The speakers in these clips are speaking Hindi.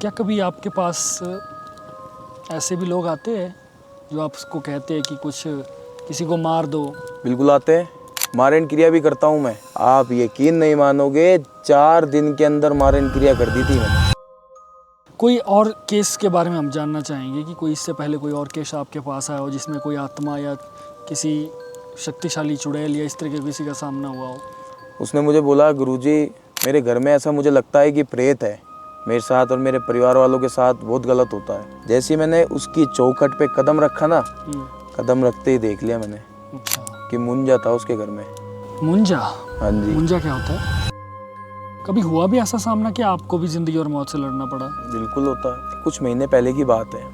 क्या कभी आपके पास ऐसे भी लोग आते हैं जो आपको कहते हैं कि कुछ किसी को मार दो? बिल्कुल आते हैं, मारण क्रिया भी करता हूँ मैं। आप यकीन नहीं मानोगे, 4 दिन के अंदर मारण क्रिया कर दी थी मैंने। कोई और केस के बारे में हम जानना चाहेंगे कि कोई इससे पहले कोई और केस आपके पास आया हो जिसमें कोई आत्मा या किसी शक्तिशाली चुड़ैल या इस तरह के किसी का सामना हुआ हो? उसने मुझे बोला, गुरुजी मेरे घर में ऐसा मुझे लगता है कि प्रेत है। मेरे साथ और मेरे परिवार वालों के साथ बहुत गलत होता है। जैसे ही मैंने उसकी चौखट पे कदम रखा ना, कदम रखते ही देख लिया मैंने कि मुंजा था उसके घर में। मुंजा? हाँ जी। मुंजा क्या होता है? कभी हुआ भी ऐसा सामना कि आपको भी जिंदगी और मौत से लड़ना पड़ा? बिल्कुल होता है। कुछ महीने पहले की बात है,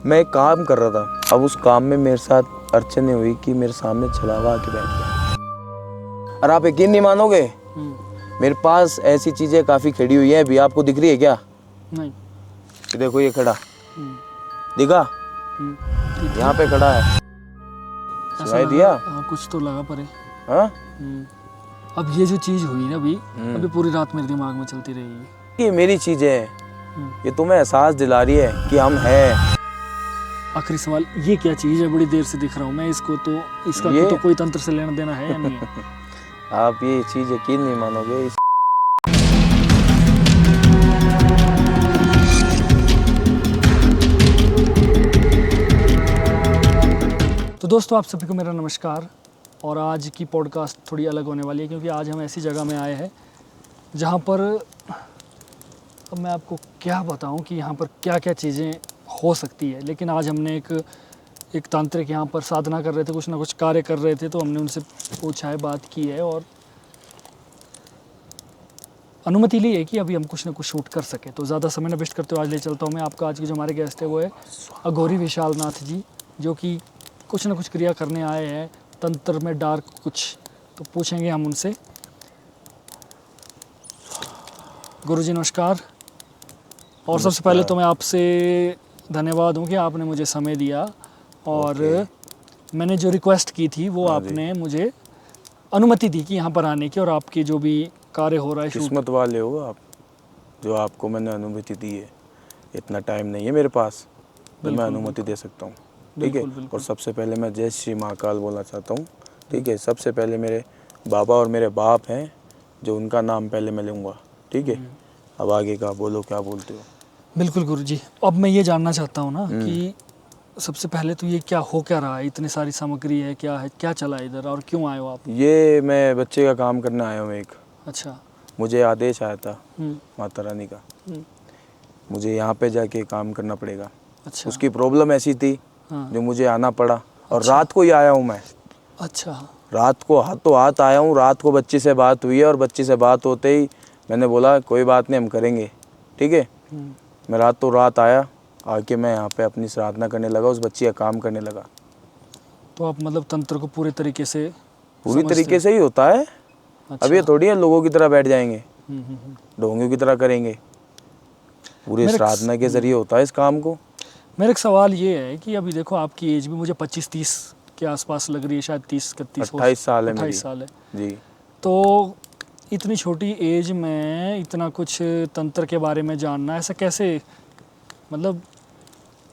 मैं एक काम कर रहा था। अब उस काम में मेरे साथ अड़चन हुई कि मेरे सामने छलावा आके बैठ गया। और आप यकीन नहीं मानोगे, मेरे पास ऐसी चीजें काफी खड़ी हुई है। अभी आपको दिख रही है क्या? नहीं। ये देखो, ये खड़ा दिखा, यहाँ पे खड़ा है। सुनाई दिया? हाँ, कुछ तो लगा परे। हाँ? अब ये जो चीज हुई ना अभी पूरी रात मेरे दिमाग में चलती रहेगी। ये मेरी चीजें है, ये तुम्हें एहसास दिला रही है कि हम हैं। आखिरी सवाल, ये क्या चीज है? बड़ी देर से दिख रहा हूँ मैं इसको, तो इसका तो कोई तंत्र से लेना देना है या नहीं है? आप ये चीज यकीन नहीं मानोगे। तो दोस्तों, आप सभी को मेरा नमस्कार। और आज की पॉडकास्ट थोड़ी अलग होने वाली है क्योंकि आज हम ऐसी जगह में आए हैं जहाँ पर, अब मैं आपको क्या बताऊँ कि यहाँ पर क्या क्या चीज़ें हो सकती है। लेकिन आज हमने एक तांत्रिक यहाँ पर साधना कर रहे थे, कुछ ना कुछ कार्य कर रहे थे, तो हमने उनसे पूछा है, बात की है और अनुमति ली है कि अभी हम कुछ ना कुछ शूट कर सके। तो ज़्यादा समय न वेस्ट करते हुए आज ले चलता हूँ मैं आपका। आज के जो हमारे गेस्ट है वो है अघोरी विशाल नाथ जी, जो कि कुछ ना कुछ क्रिया करने आए हैं तंत्र में, डार्क कुछ। तो पूछेंगे हम उनसे। गुरुजी नमस्कार। और सबसे पहले तो मैं आपसे धन्यवाद हूँ कि आपने मुझे समय दिया और मैंने जो रिक्वेस्ट की थी वो आपने मुझे अनुमति दी कि यहाँ पर आने की, और आपकी जो भी कार्य हो रहा है। किस्मत वाले हो आप, जो आपको मैंने अनुमति दी है। इतना टाइम नहीं है मेरे पास तो मैं अनुमति दे सकता हूँ, ठीक है। और सबसे पहले मैं जय श्री महाकाल बोलना चाहता हूँ, ठीक है। सबसे पहले मेरे बाबा और मेरे बाप हैं, जो उनका नाम पहले मैं लूँगा, ठीक है। अब आगे का बोलो, क्या बोलते हो? बिल्कुल गुरुजी। अब मैं ये जानना चाहता हूँ ना कि सबसे पहले तो ये क्या हो क्या रहा है? इतनी सारी सामग्री है, क्या है, क्या चला है इधर और क्यों आए हो आप? ये मैं बच्चे का काम करने आया हूँ एक। अच्छा। मुझे आदेश आया था माता रानी का, मुझे यहाँ पे जाके काम करना पड़ेगा। अच्छा। उसकी प्रॉब्लम ऐसी थी जो मुझे आना पड़ा, और अच्छा। रात को ही आया हूँ मैं। अच्छा। रात को हाथों हाथ आया हूँ। रात को बच्ची से बात हुई है, और बच्ची से बात होते ही मैंने बोला कोई बात नहीं, हम करेंगे, ठीक है। मैं रातों रात आया, आके मैं यहाँ पे अपनी साधना करने लगा, उस बच्ची का काम करने लगा। तो आप मतलब तंत्र को पूरी तरीके से ही होता है। अच्छा। अब ये थोड़ी है लोगों की तरह बैठ जाएंगे, ढोंगियों की तरह करेंगे। पूरे साधना के जरिए होता है इस काम को। मेरा एक सवाल ये है कि अभी देखो आपकी एज भी मुझे 25-30 के आसपास लग रही है, शायद 30-31 28 साल है। 28 साल है जी। तो इतनी छोटी एज में इतना कुछ तंत्र के बारे में जानना, ऐसा कैसे, मतलब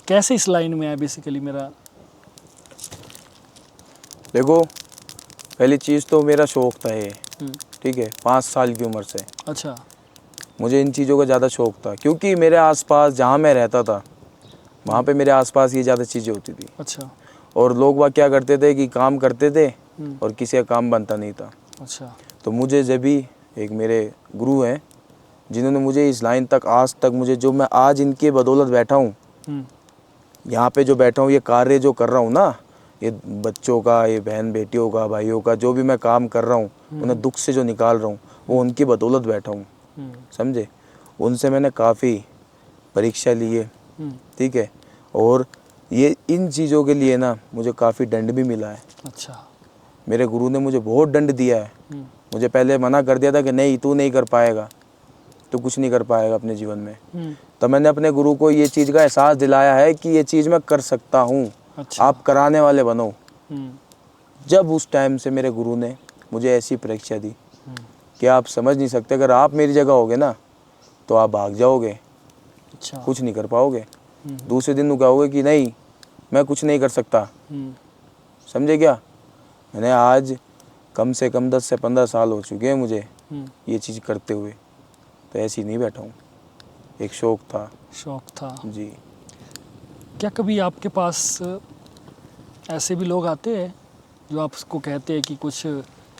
कैसे इस लाइन में है बेसिकली मेरा? देखो, पहली चीज़ तो मेरा शौक था ये, ठीक है। 5 साल की उम्र से अच्छा। मुझे इन चीज़ों का ज़्यादा शौक था, क्योंकि मेरे आसपास जहाँ मैं रहता था वहाँ पे मेरे आसपास ये ज़्यादा चीज़ें होती थी। अच्छा। और लोग वह क्या करते थे कि काम करते थे और किसी का काम बनता नहीं था। अच्छा। तो मुझे जब भी एक मेरे गुरु हैं जिन्होंने मुझे इस लाइन तक आज तक, मुझे जो मैं आज इनके बदौलत बैठा हूँ, यहाँ पे जो बैठा हूँ, ये कार्य जो कर रहा हूँ ना, ये बच्चों का, ये बहन बेटियों का, भाइयों का, जो भी मैं काम कर रहा हूँ, उन्हें दुख से जो निकाल रहा हूँ, वो उनकी बदौलत बैठा हूँ, समझे। उनसे मैंने काफ़ी परीक्षा ली है, ठीक है। और ये इन चीज़ों के लिए ना मुझे काफ़ी दंड भी मिला है। अच्छा। मेरे गुरु ने मुझे बहुत दंड दिया है। मुझे पहले मना कर दिया था कि नहीं, तू नहीं कर पाएगा, तो कुछ नहीं कर पाएगा अपने जीवन में। तो मैंने अपने गुरु को ये चीज़ का एहसास दिलाया है कि ये चीज़ मैं कर सकता हूँ। अच्छा। आप कराने वाले बनो। जब उस टाइम से मेरे गुरु ने मुझे ऐसी परीक्षा दी कि आप समझ नहीं सकते, अगर आप मेरी जगह होगे ना तो आप भाग जाओगे, अच्छा। कुछ नहीं कर पाओगे। दूसरे दिन कहोगे कि नहीं मैं कुछ नहीं कर सकता। समझे क्या? मैंने आज कम से कम 10 से 15 साल हो चुके हैं मुझे ये चीज़ करते हुए, तो ऐसे ही नहीं बैठा हूँ। एक शौक था। शौक था जी। क्या कभी आपके पास ऐसे भी लोग आते हैं जो आपको कहते हैं कि कुछ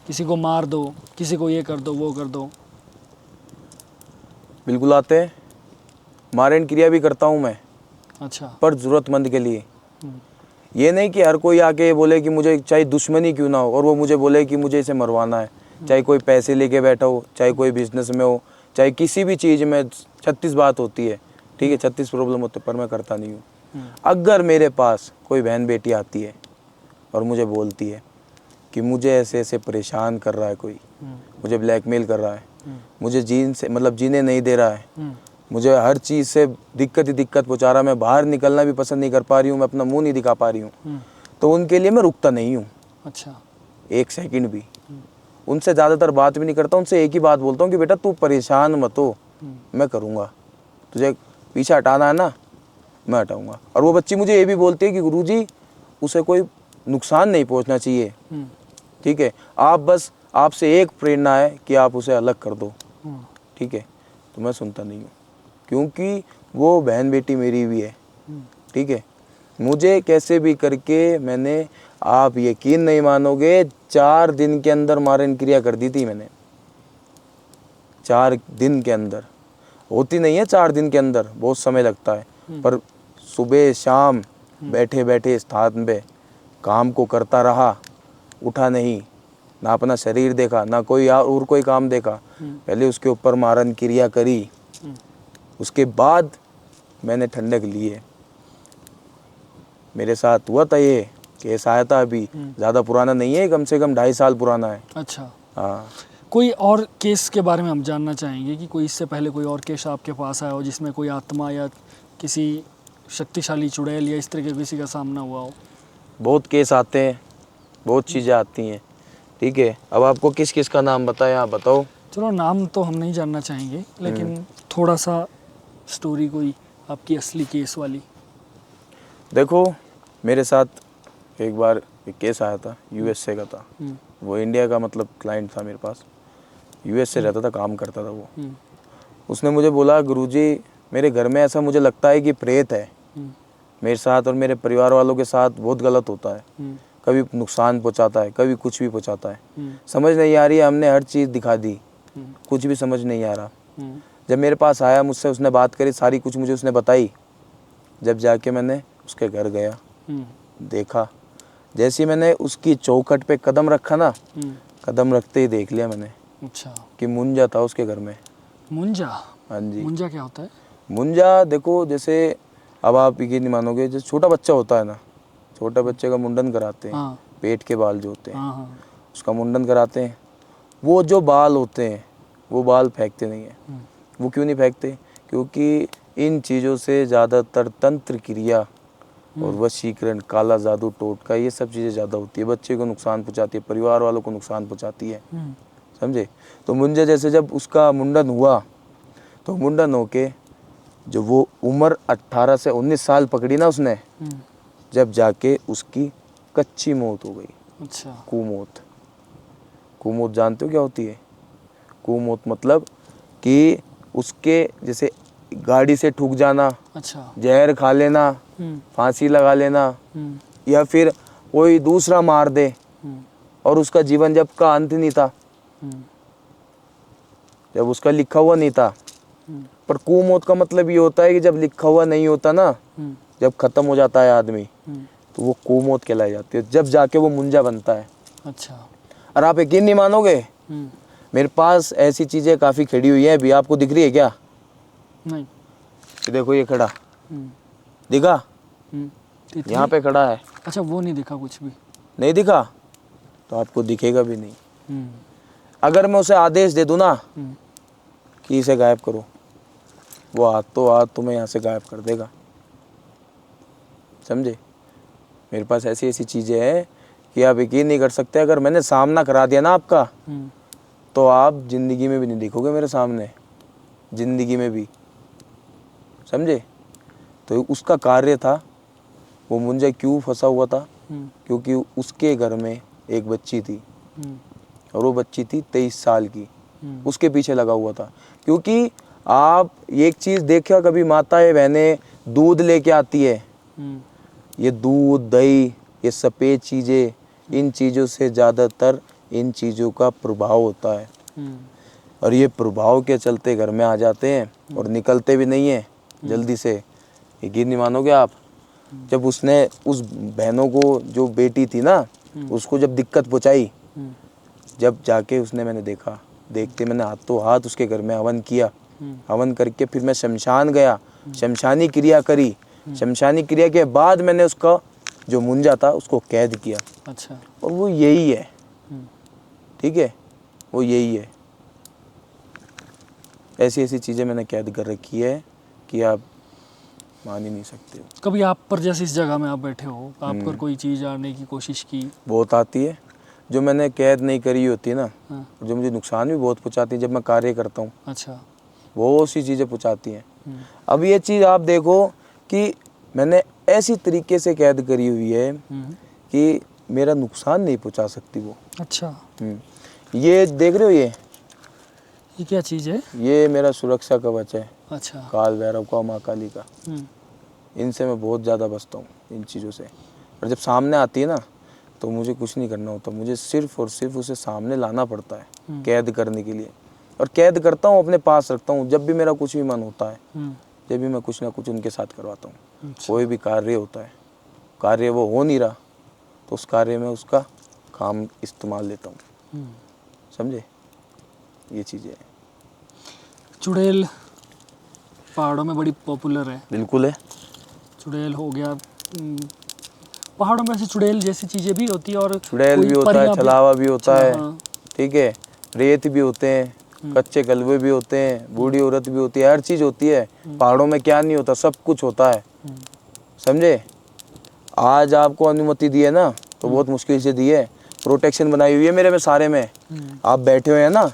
किसी को मार दो, किसी को ये कर दो, वो कर दो? बिल्कुल आते हैं। मारण क्रिया भी करता हूँ मैं, अच्छा। पर ज़रूरतमंद के लिए। ये नहीं कि हर कोई आके बोले कि मुझे चाहे दुश्मनी क्यों ना हो और वो मुझे बोले कि मुझे इसे मरवाना है। चाहे कोई पैसे लेके बैठा हो, चाहे कोई बिजनेस में हो, चाहे किसी भी चीज़ में 36 बात होती है, ठीक है, 36 प्रॉब्लम होते, पर मैं करता नहीं हूँ। अगर मेरे पास कोई बहन बेटी आती है और मुझे बोलती है कि मुझे ऐसे ऐसे परेशान कर रहा है कोई, मुझे ब्लैकमेल कर रहा है, मुझे जीने नहीं दे रहा है, मुझे हर चीज़ से दिक्कत ही दिक्कत पहुँचा रहा है, मैं बाहर निकलना भी पसंद नहीं कर पा रही हूँ, मैं अपना मुंह नहीं दिखा पा रही हूँ, तो उनके लिए मैं रुकता नहीं हूँ। अच्छा। एक सेकंड भी उनसे ज़्यादातर बात भी नहीं करता। उनसे एक ही बात बोलता हूँ कि बेटा तू परेशान मत हो, मैं करूँगा, तुझे पीछे हटाना है ना, मैं हटाऊँगा। और वो बच्ची मुझे ये भी बोलती है कि गुरुजी उसे कोई नुकसान नहीं पहुँचना चाहिए, ठीक है, आप बस आपसे एक प्रेरणा है कि आप उसे अलग कर दो, ठीक है। तो मैं सुनता नहीं हूँ, क्योंकि वो बहन बेटी मेरी भी है, ठीक है। मुझे कैसे भी करके मैंने, आप यकीन नहीं मानोगे, 4 दिन के अंदर मारण क्रिया कर दी थी मैंने। 4 दिन के अंदर होती नहीं है, 4 दिन के अंदर बहुत समय लगता है, पर सुबह शाम बैठे बैठे स्थान पे काम को करता रहा, उठा नहीं, ना अपना शरीर देखा, ना कोई और कोई काम देखा। पहले उसके ऊपर मारण क्रिया करी, उसके बाद मैंने ठंडक ली है। मेरे साथ हुआ था ये केस, आया था अभी, ज़्यादा पुराना नहीं है, कम से कम 2.5 साल पुराना है। अच्छा। हाँ। कोई और केस के बारे में हम जानना चाहेंगे कि कोई इससे पहले कोई और केस आपके पास आया हो जिसमें कोई आत्मा या किसी शक्तिशाली चुड़ैल या इस तरह के किसी का सामना हुआ हो? बहुत केस आते हैं, बहुत चीज़ें आती हैं, ठीक है। अब आपको किस किस का नाम बताएं, आप बताओ। चलो नाम तो हम नहीं जानना चाहेंगे, लेकिन थोड़ा सा स्टोरी कोई आपकी असली केस वाली। देखो मेरे साथ एक बार एक केस आया था, यूएसए का था। वो इंडिया का क्लाइंट था मेरे पास, यूएसए रहता था, काम करता था वो। उसने मुझे बोला गुरुजी मेरे घर में ऐसा मुझे लगता है कि प्रेत है, मेरे साथ और मेरे परिवार वालों के साथ बहुत गलत होता है, कभी नुकसान पहुंचाता है, कभी कुछ भी पहुंचाता है, समझ नहीं आ रही है। हमने हर चीज़ दिखा दी, कुछ भी समझ नहीं आ रहा। जब मेरे पास आया, मुझसे उसने बात करी, सारी कुछ मुझे उसने बताई। जब जाके मैंने उसके घर गया, देखा, जैसे मैंने उसकी चौखट पे कदम रखा ना, कदम रखते ही देख लिया मैंने। अच्छा। कि मुंजा था उसके घर में। मुंजा? हाँ जी। मुंजा क्या होता है? मुंजा देखो, जैसे अब आप यकीन नहीं मानोगे, जैसे छोटा बच्चा होता है ना, छोटा बच्चे का मुंडन कराते हैं। हाँ। पेट के बाल जो होते हैं, हाँ। उसका मुंडन कराते हैं। वो जो बाल होते हैं वो बाल फेंकते नहीं हैं। वो क्यों नहीं फेंकते? क्योंकि इन चीज़ों से ज़्यादातर तंत्र क्रिया और वशीकरण, काला जादू, टोटका, ये सब चीज़ें ज़्यादा होती है। बच्चे को नुकसान पहुंचाती है, परिवार वालों को नुकसान पहुंचाती है, समझे। तो मुंजा जैसे जब उसका मुंडन हुआ, तो मुंडन होके जो वो उम्र 18 से 19 साल पकड़ी ना उसने, जब जाके उसकी कच्ची मौत हो गई। अच्छा। कुमौत। कुमौत जानते हो क्या होती है? कुमौत मतलब कि उसके जैसे गाड़ी से ठुक जाना, अच्छा। जहर खा लेना, फांसी लगा लेना, या फिर कोई दूसरा मार दे, और उसका जीवन जब का अंत नहीं था, जब उसका लिखा हुआ नहीं था। पर कुमौत का मतलब ये होता है कि जब लिखा हुआ नहीं होता ना, जब खत्म हो जाता है आदमी, तो वो कुमौत कहलाई जाती है, जब जाके वो मुंजा बनता है। अच्छा। और आप यकीन नहीं मानोगे, मेरे पास ऐसी चीज़ें काफ़ी खड़ी हुई है। अभी आपको दिख रही है क्या? नहीं। ये देखो, ये खड़ा दिखा, यहाँ पे खड़ा है। अच्छा, वो नहीं दिखा कुछ भी? नहीं दिखा तो आपको दिखेगा भी नहीं। अगर मैं उसे आदेश दे दूँ ना कि इसे गायब करो, वो हाथ तुम्हें यहाँ से गायब कर देगा, समझे। मेरे पास ऐसी ऐसी चीज़ें हैं कि आप यकीन नहीं कर सकते। अगर मैंने सामना करा दिया ना आपका, तो आप ज़िंदगी में भी नहीं दिखोगे मेरे सामने, ज़िंदगी में भी, समझे। तो उसका कार्य था, वो मुंजा क्यों फंसा हुआ था, क्योंकि उसके घर में एक बच्ची थी और वो बच्ची थी 23 साल की, उसके पीछे लगा हुआ था। क्योंकि आप एक चीज़ देखा कभी, माताएं बहनें दूध लेके आती है, ये दूध दही ये सफ़ेद चीज़ें, इन चीज़ों से ज़्यादातर इन चीज़ों का प्रभाव होता है और ये प्रभाव के चलते घर में आ जाते हैं और निकलते भी नहीं हैं जल्दी से। यकीन नहीं मानोगे आप, जब उसने उस बहनों को, जो बेटी थी ना, उसको जब दिक्कत पहुंचाई, जब जाके उसने, मैंने देखा, देखते मैंने हाथों हाथ उसके घर में हवन किया। हवन करके फिर मैं शमशान गया, शमशानी क्रिया करी। शमशानी क्रिया के बाद मैंने उसका जो मुंजा था उसको कैद किया। अच्छा। और वो यही है, ठीक है, वो यही है। ऐसी ऐसी चीज़ें मैंने कैद कर रखी है कि आप मान ही नहीं सकते हो। कभी आप पर, जैसे इस जगह में आप बैठे हो, आप पर कोई चीज़ आने की कोशिश की? बहुत आती है, जो मैंने कैद नहीं करी होती ना, हाँ। जो मुझे नुकसान भी बहुत पहुँचाती है जब मैं कार्य करता हूँ। अच्छा। बहुत सी चीज़ें पहुँचाती हैं। अब ये चीज़ आप देखो कि मैंने ऐसी तरीके से कैद करी हुई है कि मेरा नुकसान नहीं पहुँचा सकती वो। अच्छा। ये देख रहे हो, ये क्या चीज़ है? ये मेरा सुरक्षा कवच है, अच्छा। काल भैरव का, माँ काली का। इनसे मैं बहुत ज़्यादा बचता हूँ, इन चीज़ों से। और जब सामने आती है ना, तो मुझे कुछ नहीं करना होता, मुझे सिर्फ और सिर्फ उसे सामने लाना पड़ता है कैद करने के लिए। और कैद करता हूँ, अपने पास रखता हूँ। जब भी मेरा कुछ भी मन होता है, जब भी मैं कुछ ना कुछ उनके साथ करवाता हूँ। कोई भी कार्य होता है, कार्य वो हो नहीं रहा, तो उस कार्य में उसका काम इस्तेमाल लेता हूँ। समझे, ये चीज़ें हैं। चुड़ैल पहाड़ों में बड़ी पॉपुलर है। बिल्कुल है। चुड़ैल हो गया, पहाड़ों में ऐसे चुड़ैल जैसी चीज़ें भी होती है, और चुड़ैल भी होता है, छलावा भी होता है, हाँ। ठीक है, रेत भी होते हैं, कच्चे गलवे भी होते हैं, बूढ़ी औरत भी होती है, हर चीज़ होती है। पहाड़ों में क्या नहीं होता, सब कुछ होता है। समझे। आज आपको अनुमति दी है ना, तो बहुत मुश्किल से दी है। प्रोटेक्शन बनाई हुई है मेरे में सारे में। आप बैठे हुए हैं ना,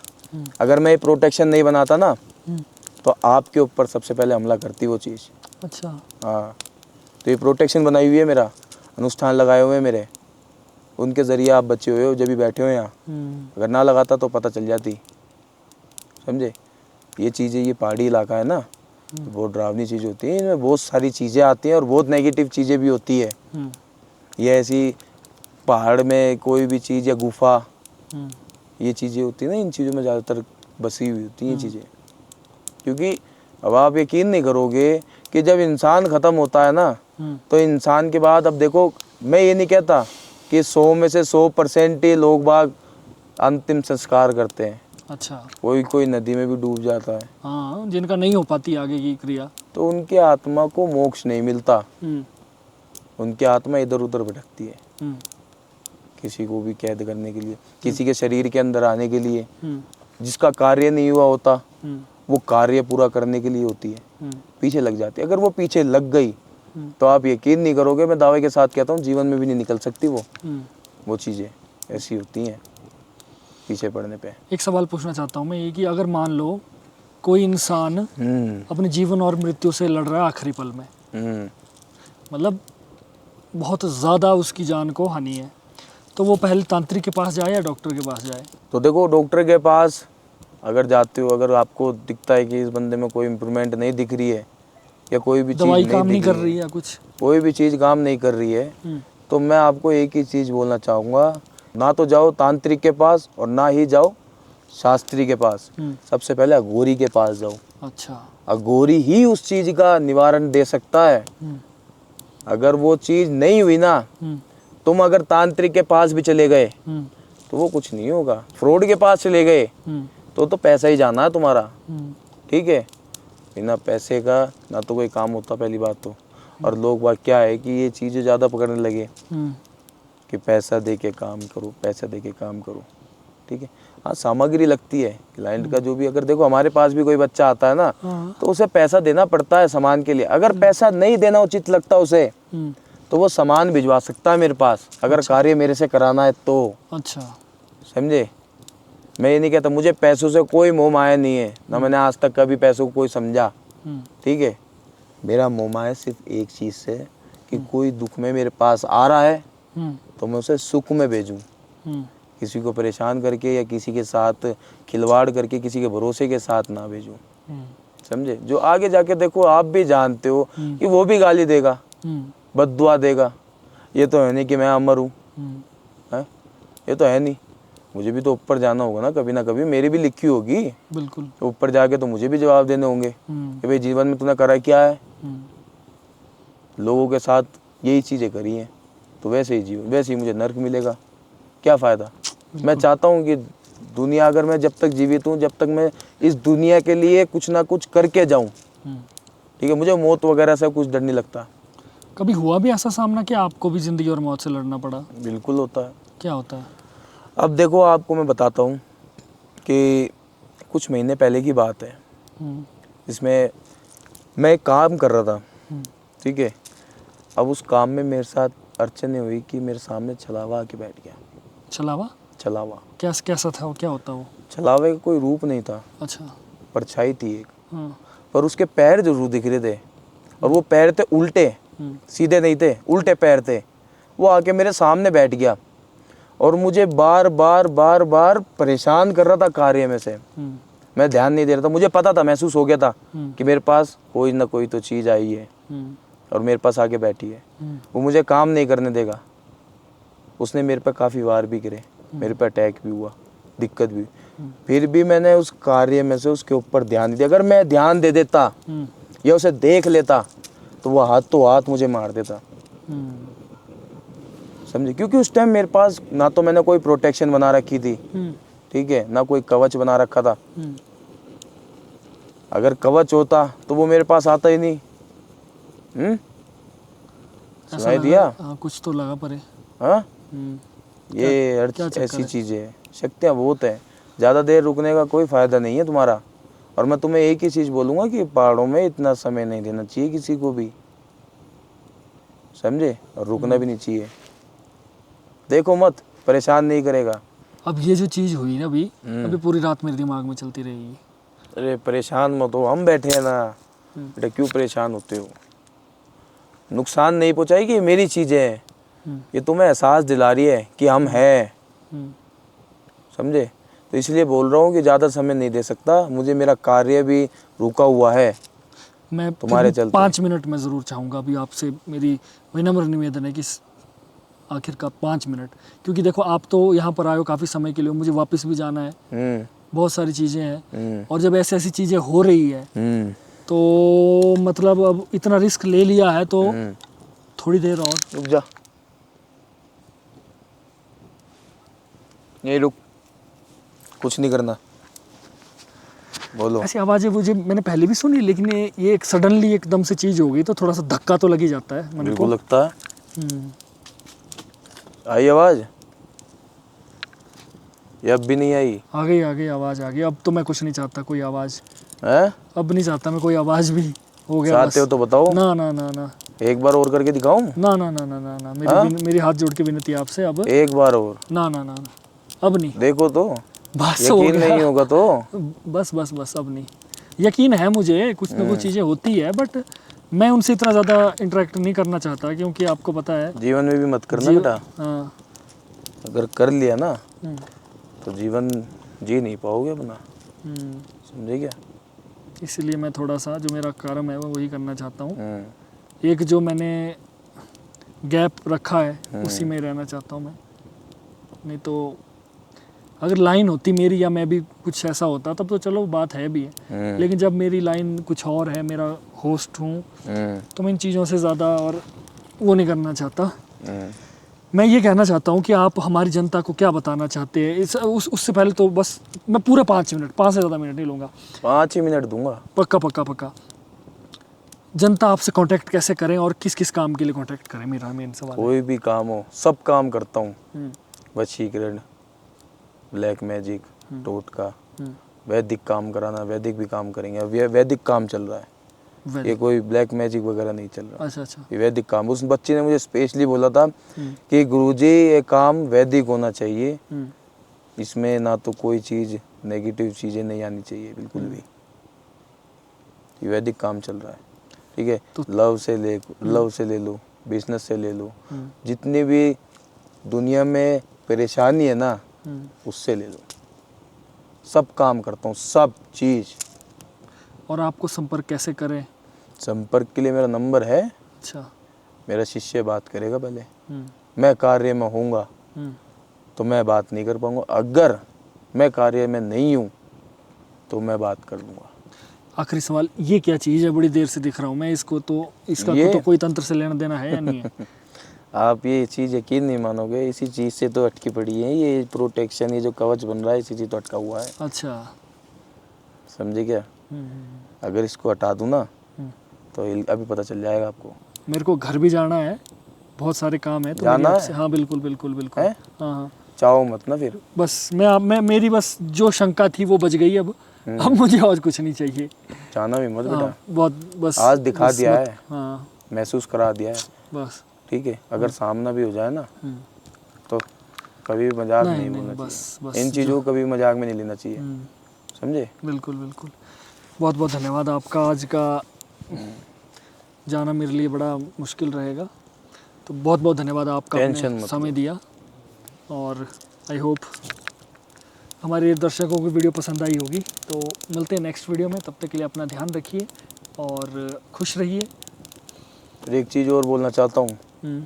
अगर मैं ये प्रोटेक्शन नहीं बनाता ना, तो आपके ऊपर सबसे पहले हमला करती वो चीज़। अच्छा। हाँ, तो ये प्रोटेक्शन बनाई हुई है, मेरा अनुष्ठान लगाए हुए हैं मेरे, उनके ज़रिए आप बचे हुए हो जब भी बैठे हो यहाँ। अगर ना लगाता तो पता चल जाती। समझे। ये चीज़ें, ये पहाड़ी इलाका है ना, तो बहुत डरावनी चीज़ होती है, इनमें बहुत सारी चीज़ें आती हैं और बहुत नेगेटिव चीज़ें भी होती है। ये ऐसी पहाड़ में कोई भी चीज़ या गुफा, ये चीज़ें होती है ना, इन चीज़ों में ज़्यादातर बसी हुई होती हैं ये चीज़ें। क्योंकि अब आप यकीन नहीं करोगे कि जब इंसान ख़त्म होता है ना, तो इंसान के बाद, अब देखो, मैं ये नहीं कहता कि 100 में से 100% ही लोग बाग अंतिम संस्कार करते हैं। अच्छा। कोई कोई नदी में भी डूब जाता है। हाँ, जिनका नहीं हो पाती आगे की क्रिया, तो उनके आत्मा को मोक्ष नहीं मिलता, उनकी आत्मा इधर उधर भटकती है। किसी को भी कैद करने के लिए, किसी के शरीर के अंदर आने के लिए, जिसका कार्य नहीं हुआ होता, वो कार्य पूरा करने के लिए होती है, पीछे लग जाती है। अगर वो पीछे लग गई तो आप यकीन नहीं करोगे, मैं दावे के साथ कहता हूँ, जीवन में भी नहीं निकल सकती वो चीज़ें ऐसी होती हैं पीछे पड़ने पे। एक सवाल पूछना चाहता हूँ मैं, ये कि अगर मान लो कोई इंसान अपने जीवन और मृत्यु से लड़ रहा है आखिरी पल में, मतलब बहुत ज़्यादा उसकी जान को हानि है, तो वो पहले तांत्रिक के पास जाए या डॉक्टर के पास जाए? तो देखो, डॉक्टर के पास अगर जाते हो, अगर आपको दिखता है कि इस बंदे में कोई इम्प्रूवमेंट नहीं दिख रही है, या कोई भी दवाई चीज़ काम नहीं कर रही है या कुछ, कोई भी चीज़ काम नहीं कर रही है, तो मैं आपको एक ही चीज़ बोलना चाहूँगा, ना तो जाओ तांत्रिक के पास और ना ही जाओ शास्त्री के पास। सबसे पहले अघोरी के पास जाओ। अच्छा। अघोरी ही उस चीज़ का निवारण दे सकता है। अगर वो चीज़ नहीं हुई ना, तुम अगर तांत्रिक के पास भी चले गए तो वो कुछ नहीं होगा। फ्रॉड के पास चले गए तो पैसा ही जाना है तुम्हारा, ठीक है। बिना पैसे का ना तो कोई काम होता, पहली बात तो। और लोग बात क्या है कि ये चीज़ें ज़्यादा पकड़ने लगे कि पैसा दे के काम करो, पैसा दे के काम करो, ठीक है। हाँ, सामग्री लगती है, क्लाइंट का जो भी, अगर देखो हमारे पास भी कोई बच्चा आता है ना, तो उसे पैसा देना पड़ता है सामान के लिए। अगर पैसा नहीं देना उचित लगता उसे, तो वो सामान भिजवा सकता है मेरे पास, अगर कार्य मेरे से कराना है तो। अच्छा। समझे। मैं ये नहीं कहता, मुझे पैसों से कोई मोह माया नहीं है, ना मैंने आज तक कभी पैसों को कोई समझा, ठीक है। मेरा मोमा है सिर्फ एक चीज़ से कि कोई दुख में मेरे पास आ रहा है तो मैं उसे सुख में भेजूं, किसी को परेशान करके या किसी के साथ खिलवाड़ करके किसी के भरोसे के साथ ना भेजूं। समझे? जो आगे जाके देखो आप भी जानते हो कि वो भी गाली देगा, बद्दुआ देगा। ये तो है नहीं कि मैं अमर हूँ, ये तो है नहीं। मुझे भी तो ऊपर जाना होगा ना कभी मेरी भी लिखी होगी। बिल्कुल। तो ऊपर जाके तो मुझे भी जवाब देने होंगे कि भाई जीवन में तूने करा क्या है। लोगों के साथ यही चीज़ें करी हैं तो वैसे ही जीवन, वैसे ही मुझे नर्क मिलेगा, क्या फ़ायदा। मैं चाहता हूँ कि दुनिया, अगर मैं जब तक जीवित हूँ, जब तक मैं इस दुनिया के लिए कुछ ना कुछ करके जाऊँ। ठीक है, मुझे मौत वगैरह से कुछ डर नहीं लगता। कभी हुआ भी ऐसा सामना कि आपको भी ज़िंदगी और मौत से लड़ना पड़ा? बिल्कुल होता है। क्या होता है? अब देखो, आपको मैं बताता हूँ कि कुछ महीने पहले की बात है। इसमें मैं एक काम कर रहा था, ठीक है। अब उस काम में मेरे साथ अड़चन ये हुई कि मेरे सामने छलावा आके बैठ गया। छलावा? छलावा कैसा था वो, क्या होता वो? छलावे का कोई रूप नहीं था। अच्छा। परछाई थी एक, पर उसके पैर जरूर दिख रहे थे, और वो पैर थे उल्टे, सीधे नहीं थे, उल्टे पैर थे। वो आके मेरे सामने बैठ गया और मुझे बार बार बार बार परेशान कर रहा था कार्य में से। मैं ध्यान नहीं दे रहा था, मुझे पता था, महसूस हो गया था कि मेरे पास कोई ना कोई तो चीज़ आई है और मेरे पास आके बैठी है। वो मुझे काम नहीं करने देगा। उसने मेरे पे काफ़ी वार भी करे, मेरे पे अटैक भी हुआ, दिक्कत भी। फिर भी मैंने उस कार्य में से उसके ऊपर ध्यान दिया। अगर मैं ध्यान दे देता या उसे देख लेता तो वो हाथ मुझे मार देता। समझे? क्योंकि उस टाइम मेरे पास ना तो मैंने कोई प्रोटेक्शन बना रखी थी, ठीक है, ना कोई कवच बना रखा था। अगर कवच होता तो वो मेरे पास आता ही नहीं। सुनाई दिया? हाँ, कुछ तो लगा परे। हाँ, ये ऐसी चीज़ें है, शक्तियाँ बहुत हैं। ज़्यादा देर रुकने का कोई फ़ायदा नहीं है तुम्हारा। और मैं तुम्हें एक ही चीज़ बोलूँगा कि पहाड़ों में इतना समय नहीं देना चाहिए किसी को भी, समझे? और रुकना भी नहीं चाहिए। देखो मत, परेशान नहीं करेगा। अब ये जो चीज़ हुई ना अभी पूरी रात मेरे दिमाग में चलती रहेगी। अरे परेशान मत हो, हम बैठे हैं ना बेटा, क्यों परेशान होते हो? नुकसान नहीं पहुँचाएगी, मेरी चीज़ें हैं। ये तुम्हें एहसास दिला रही है कि हम हैं, समझे? तो इसलिए बोल रहा हूँ कि ज़्यादा समय नहीं दे सकता, मुझे मेरा कार्य भी रुका हुआ है। मैं तुम्हारे चलते 5 मिनट में ज़रूर चाहूँगा अभी आपसे, मेरी विनम्र निवेदन है कि आखिर का 5 मिनट, क्योंकि देखो आप तो यहाँ पर आए हो काफ़ी समय के लिए, मुझे वापस भी जाना है, बहुत सारी चीज़ें हैं। और जब ऐसी ऐसी चीज़ें हो रही है तो मतलब अब इतना रिस्क ले लिया है तो थोड़ी देर और रुक जा, यही रुक, कुछ नहीं करना। बोलो। ऐसी आवाज़ें मुझे मैंने पहले भी सुनी, लेकिन ये एक सडनली एकदम से चीज़ हो गई तो थोड़ा सा धक्का तो लग ही जाता है मन को। बिल्कुल लगता है। आई आवाज़? ये अब भी नहीं आई? आ गई आवाज़ आ गई। अब तो मैं कुछ नहीं चाहता, कोई आवाज़ है? अब नहीं चाहता मैं कोई आवाज़ भी। हो गया चाहते हो तो बताओ। ना ना ना ना, एक बार और करके दिखाऊं? ना ना ना ना ना, ना। मेरी हाथ जोड़ के विनती है आपसे, अब एक बार और। ना ना ना ना, अब नहीं। देखो तो, बस हो यकीन गया। नहीं होगा तो बस अब नहीं। यकीन है मुझे, कुछ ना कुछ चीज़ें होती है, बट मैं उनसे इतना ज़्यादा इंटरेक्ट नहीं करना चाहता, क्योंकि आपको पता है जीवन में भी मत करना बेटा। हाँ। अगर कर लिया ना तो जीवन जी नहीं पाओगे अपना, समझे क्या? इसलिए मैं थोड़ा सा जो मेरा कर्म है वो वही करना चाहता हूँ। एक जो मैंने गैप रखा है उसी में रहना चाहता हूँ मैं। नहीं तो अगर लाइन होती मेरी या मैं भी कुछ ऐसा होता तब तो चलो बात है भी है, लेकिन जब मेरी लाइन कुछ और है, मेरा होस्ट हूँ, तो मैं इन चीज़ों से ज़्यादा और वो नहीं करना चाहता। मैं ये कहना चाहता हूँ कि आप हमारी जनता को क्या बताना चाहते हैं उससे पहले तो बस मैं पूरे 5 मिनट, 5 से ज़्यादा मिनट नहीं लूँगा। 5 ही मिनट दूंगा। पक्का। जनता आपसे कांटेक्ट कैसे करें और किस किस काम के लिए कांटेक्ट करें, मेरा मेन सवाल। कोई भी काम हो, सब काम करता हूँ। वशीकरण, ब्लैक मैजिक, टोटका, वैदिक काम कराना, वैदिक भी काम करेंगे। अब ये वैदिक काम चल रहा है, ये कोई ब्लैक मैजिक वगैरह नहीं चल रहा। अच्छा। ये वैदिक काम। उस बच्चे ने मुझे स्पेशली बोला था कि गुरुजी ये काम वैदिक होना चाहिए, इसमें ना तो कोई चीज़ नेगेटिव चीज़ें नहीं आनी चाहिए बिल्कुल भी। ये वैदिक काम चल रहा है। ठीक है। तो लव से ले लो, बिजनेस से ले लो, जितनी भी दुनिया में परेशानी है ना उससे ले लो। सब काम करता हूँ, सब चीज़। और आपको संपर्क कैसे करें? संपर्क के लिए मेरा नंबर है, अच्छा। मेरा शिष्य बात करेगा पहले। हम्म, मैं कार्य में होऊंगा हम्म, तो मैं बात नहीं कर पाऊंगा, अगर मैं कार्य में नहीं हूँ तो मैं बात कर लूँगा। आखिरी सवाल, ये क्या चीज़ है? बड़ी देर से दिख रहा हूँ मैं इसको, तो इसका ये तो कोई तंत्र से लेना देना है या नहीं है? आप ये चीज़ यकीन नहीं मानोगे, इसी चीज़ से तो अटकी पड़ी है ये प्रोटेक्शन, ये जो कवच बन रहा है इसी चीज़ तो अटका हुआ है। अच्छा। समझे क्या? हम्म, अगर इसको हटा दूँ ना हम्म। तो अभी पता चल जाएगा आपको। मेरे को घर भी जाना है, बहुत सारे काम है, तो जाना मेरी आपसे, है? हाँ बिल्कुल बिल्कुल बिल्कुल। है? हाँ हाँ। चाहो मत ना फिर। बस मैं मेरी बस जो शंका थी वो बच गई। अब मुझे और कुछ नहीं चाहिए। जाना भी मत हाँ, बेटा। बहुत बस आज दिखा बस दिया मत- है, हाँ महसूस करा दिया है, बस। ठीक है। अगर सामना भी हो जाए ना हम्म, तो कभी मजाक नहीं, नहीं नहीं, बोलना बस चाहिए, इन चीज़ों को कभी मजाक में नहीं लेना चाहिए। समझे? बिल्कुल बिल्कुल। बहुत बहुत धन्यवाद आपका। आज का जाना मेरे लिए बड़ा मुश्किल रहेगा, तो बहुत बहुत धन्यवाद आपका, टेंशन आपने मत समय लो। दिया। और आई होप हमारे दर्शकों को वीडियो पसंद आई होगी। तो मिलते हैं नेक्स्ट वीडियो में, तब तक के लिए अपना ध्यान रखिए और खुश रहिए। फिर एक चीज़ और बोलना चाहता हूँ, हम्म,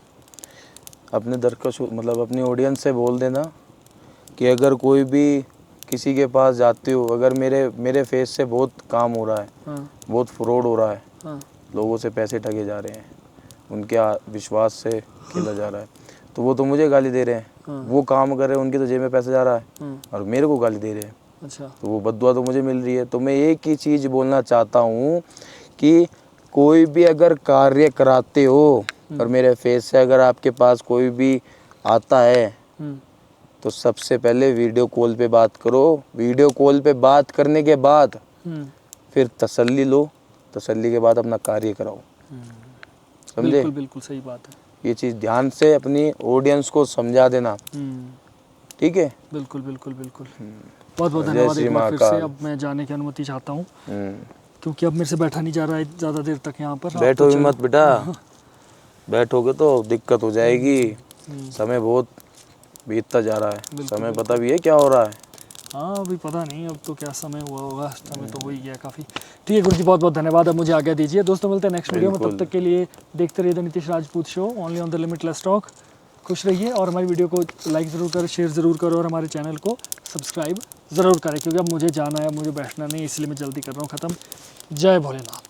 अपने दर्शक मतलब अपनी ऑडियंस से बोल देना कि अगर कोई भी किसी के पास जाते हो, अगर मेरे फेस से बहुत काम हो रहा है, हाँ बहुत फ्रॉड हो रहा है, हाँ लोगों से पैसे ठगे जा रहे हैं, उनके विश्वास से खेला जा रहा है, तो वो तो मुझे गाली दे रहे हैं। हाँ। वो काम कर रहे हैं, उनकी तो जेब में पैसा जा रहा है हाँ, और मेरे को गाली दे रहे हैं, अच्छा। तो वो बद्दुआ तो मुझे मिल रही है। तो मैं एक ही चीज़ बोलना चाहता हूँ कि कोई भी अगर कार्य कराते हो और मेरे फेस से अगर आपके पास कोई भी आता है हम्म, तो सबसे पहले वीडियो कॉल पे बात करो। वीडियो कॉल पे बात करने के बाद हम्म, फिर तसल्ली लो, तसल्ली के बाद अपना कार्य कराओ। समझे? बिल्कुल बिल्कुल सही बात है। ये चीज़ ध्यान से अपनी ऑडियंस को समझा देना, ठीक है? बिल्कुल बिल्कुल बिल्कुल। बहुत बहुत जय धन्यवाद श्री एक बार फिर से। महाकाल। अब मैं जाने की अनुमति चाहता हूँ, हम्म। क्योंकि अब मेरे से बैठा नहीं जा रहा है ज़्यादा देर तक यहाँ पर। आप बैठो तो भी चलो। मत बेटा, बैठोगे तो दिक्कत हो जाएगी। समय बहुत बीतता जा रहा है, बिल्कुल, समय पता भी है क्या हो रहा है। हाँ अभी पता नहीं, अब तो क्या समय हुआ होगा, समय तो हो ही गया काफ़ी। ठीक है गुरु जी, बहुत बहुत धन्यवाद। अब मुझे आज्ञा दीजिए। दोस्तों मिलते हैं नेक्स्ट वीडियो में, तब बिल्कुल। तक के लिए देखते रहिए the Nitish Rajput show, only on the limitless talk. खुश रहिए और हमारी वीडियो को लाइक ज़रूर करें, शेयर ज़रूर करो और हमारे चैनल को सब्सक्राइब ज़रूर करें, क्योंकि अब मुझे जाना है, मुझे बैठना नहीं, इसलिए मैं जल्दी कर रहा हूँ ख़त्म। जय भोलेनाथ।